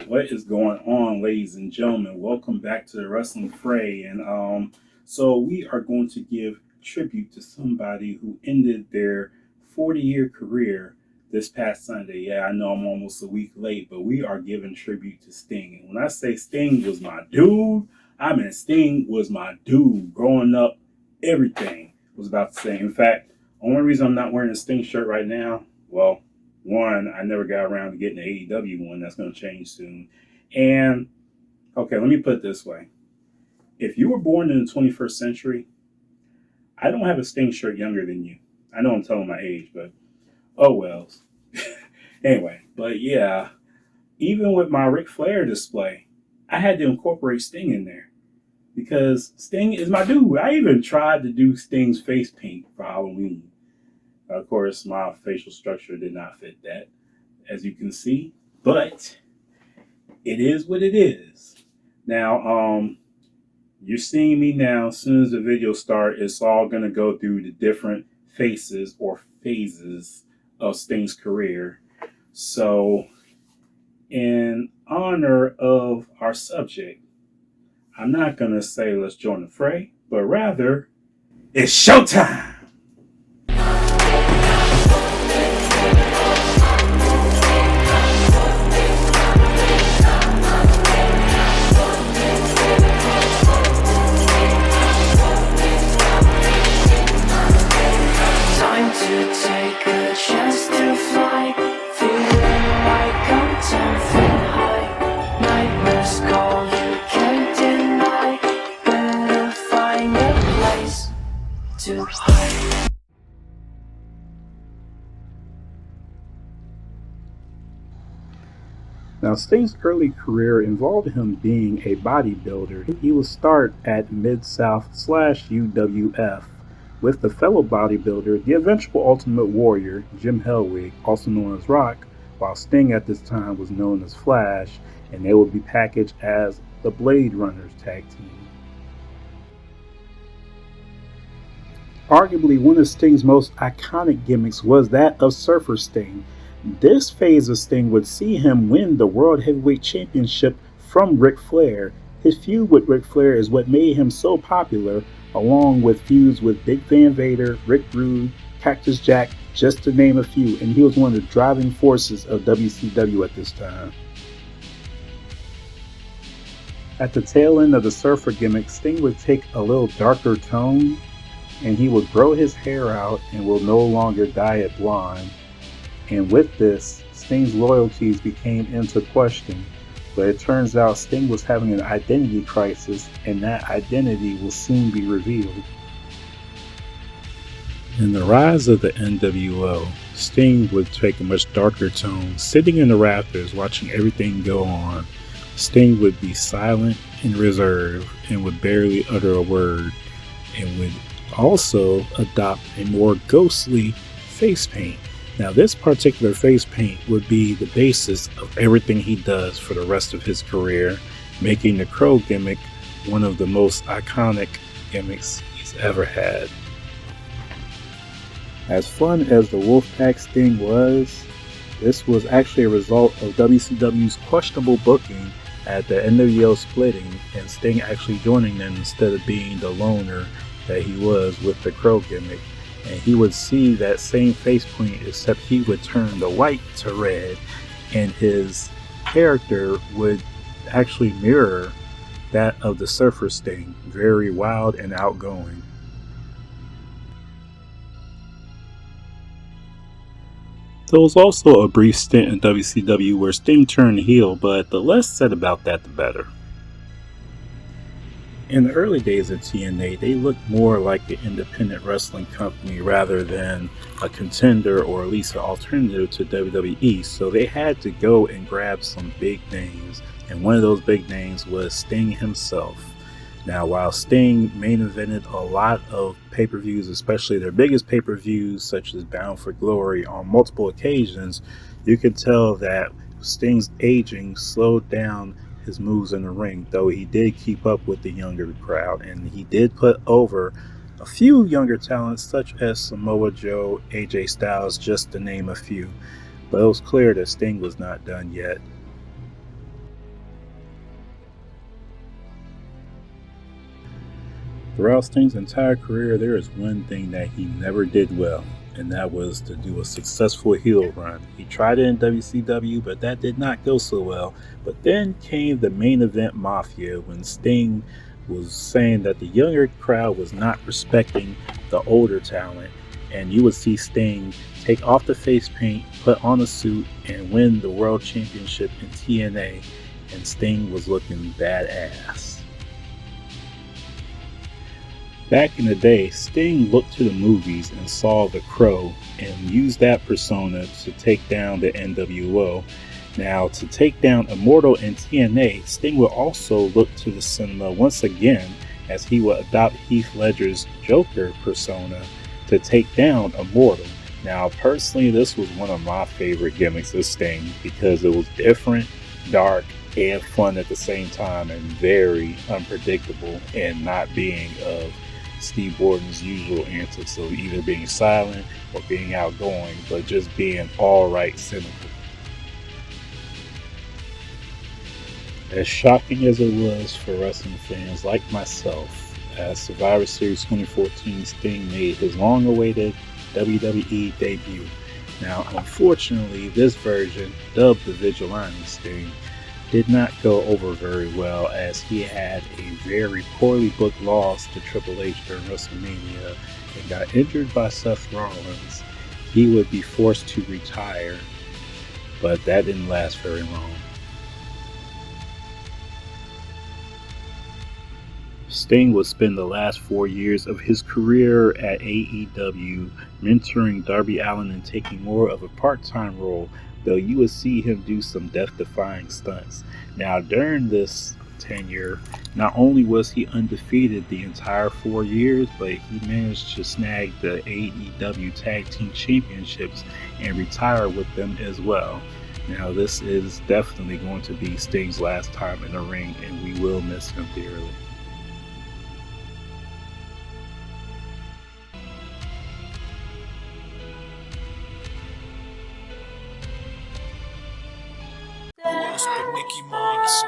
What is going on, ladies and gentlemen? Welcome back to the Wrestling Fray. And so we are going to give tribute to somebody who ended their 40-year career this past Sunday. Yeah, I know I'm almost a week late, but we are giving tribute to Sting. And when I say Sting was my dude, I mean Sting was my dude. Growing up, everything was about the same. In fact, the only reason I'm not wearing a Sting shirt right now, well, one, I never got around to getting the AEW one. That's going to change soon. And, okay, let me put it this way. If you were born in the 21st century, I don't have a Sting shirt younger than you. I know I'm telling my age, but oh well. Anyway, but yeah, even with my Ric Flair display, I had to incorporate Sting in there because Sting is my dude. I even tried to do Sting's face paint for Halloween. Of course, my facial structure did not fit that, as you can see, but it is what it is. Now, you're seeing me now. As soon as the video starts, it's all going to go through the different phases or phases of Sting's career. So, in honor of our subject, I'm not going to say let's join the fray, but rather, it's showtime! Now, Sting's early career involved him being a bodybuilder. He would start at Mid-South/UWF with the fellow bodybuilder, the eventual Ultimate Warrior, Jim Hellwig, also known as Rock, while Sting at this time was known as Flash, and they would be packaged as the Blade Runners tag team. Arguably, one of Sting's most iconic gimmicks was that of Surfer Sting. This phase of Sting would see him win the World Heavyweight Championship from Ric Flair. His feud with Ric Flair is what made him so popular, along with feuds with Big Van Vader, Rick Rude, Cactus Jack, just to name a few, and he was one of the driving forces of WCW at this time. At the tail end of the Surfer gimmick, Sting would take a little darker tone, and he would grow his hair out and will no longer dye it blonde. And with this, Sting's loyalties became into question, but it turns out Sting was having an identity crisis, and that identity will soon be revealed. In the rise of the NWO, Sting would take a much darker tone, sitting in the rafters watching everything go on. Sting would be silent and reserved and would barely utter a word, and would also adopt a more ghostly face paint. Now, this particular face paint would be the basis of everything he does for the rest of his career, making the Crow gimmick one of the most iconic gimmicks he's ever had. As fun as the Wolfpack Sting was, this was actually a result of WCW's questionable booking at the NWO splitting and Sting actually joining them instead of being the loner that he was with the Crow gimmick. And he would see that same face paint, except he would turn the white to red, and his character would actually mirror that of the Surfer Sting, very wild and outgoing. There was also a brief stint in WCW where Sting turned heel, but the less said about that, the better. In the early days of TNA, they looked more like an independent wrestling company rather than a contender or at least an alternative to WWE, so they had to go and grab some big names, and one of those big names was Sting himself. Now, while Sting main evented a lot of pay-per-views, especially their biggest pay-per-views such as Bound for Glory on multiple occasions, you could tell that Sting's aging slowed down his moves in the ring, though he did keep up with the younger crowd, and he did put over a few younger talents such as Samoa Joe, AJ Styles, just to name a few. But it was clear that Sting was not done yet. Throughout Sting's entire career, there is one thing that he never did well, and that was to do a successful heel run. He tried it in WCW, but that did not go so well. But then came the main event Mafia when Sting was saying that the younger crowd was not respecting the older talent, and you would see Sting take off the face paint, put on a suit, and win the World Championship in TNA, and Sting was looking badass. Back in the day, Sting looked to the movies and saw the Crow and used that persona to take down the NWO. Now, to take down Immortal in TNA, Sting will also look to the cinema once again as he will adopt Heath Ledger's Joker persona to take down Immortal. Now, personally, this was one of my favorite gimmicks of Sting because it was different, dark, and fun at the same time, and very unpredictable and not being of Steve Borden's usual antics of either being silent or being outgoing, but just being alright cynical. As shocking as it was for wrestling fans like myself, as Survivor Series 2014 Sting made his long-awaited WWE debut. Now, unfortunately, this version, dubbed the Vigilante Sting, did not go over very well as he had a very poorly booked loss to Triple H during WrestleMania and got injured by Seth Rollins. He would be forced to retire, but that didn't last very long. Sting would spend the last 4 years of his career at AEW mentoring Darby Allin and taking more of a part-time role, though you would see him do some death-defying stunts. Now, during this tenure, not only was he undefeated the entire 4 years, but he managed to snag the AEW Tag Team Championships and retire with them as well. Now, this is definitely going to be Sting's last time in the ring, and we will miss him dearly. Who else but Mickey Mouse?